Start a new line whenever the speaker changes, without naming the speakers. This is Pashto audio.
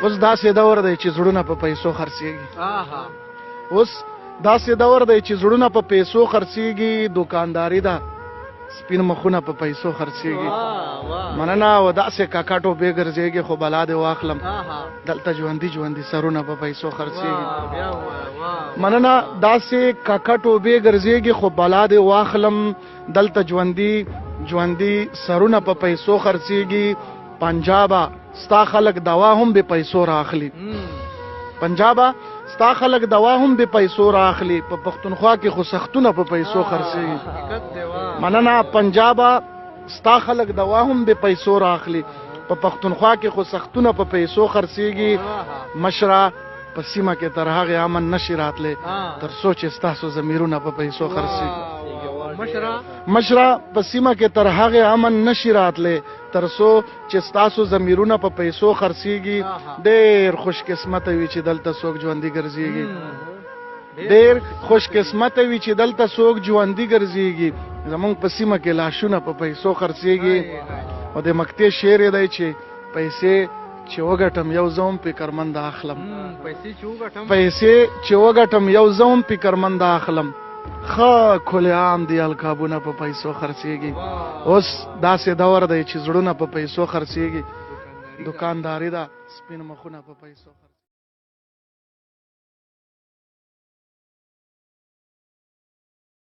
اوس داسې دور دی چې زړونه په پیسو خرڅېږي اوس داسې دور دی چې زړونه په پیسو خرڅېږي دوکانداري ده سپین مخونه په پیسو خرڅېږي مننه او داسې کاکاټو بې ګرځېږي خو بلا دې واخلم دلته ژوندي ژوندي سرونه په پیسو خرڅېږي مننه داسې کاکاټو بې ګرځېږي خو بلا دې واخلم دلته ژوندي ژوندي سرونه په پیسو خرڅېږي پنجابه ستا خلک دوا هم به پیسو راخلي پنجابه ستا خلک دوا هم به پیسو راخلي په پښتونخوا کې خو سختونه په پیسو خرڅېږي مننه پنجابه ستا خلک دوا هم به پیسو راخلي په پښتونخوا کې خو سختونه په پیسو خرڅېږي مشره په سیمه کې تر هغې امن نشي راتلی تر څو چې ستاسو ضمیرونه په پیسو خرڅېږي مشره په سیمه کې تر هغې امن نشي راتلی تر څو چې ستاسو ضمیرونه په پیسو خرڅېږي ډېر خوش قسمته وي چې دلته څوک ژوندي ګرځېږي ډېر خوش قسمته وي چې دلته څوک ژوندي ګرځېږي زمونږ په سیمه کې لاشونه په پیسو خرڅېږي او د مکتې شعر یې دی چې پیسې چې وګټم یو زه هم فکرمنده اخلم پیسې چې وګټم یو زه هم فکرمنده اخلم ښه کل عام دی القابونه په پیسو خرڅېږي اوس داسې دور دی چې زړونه په پیسو خرڅېږي دوکانداري ده سپین مخونه په پیسو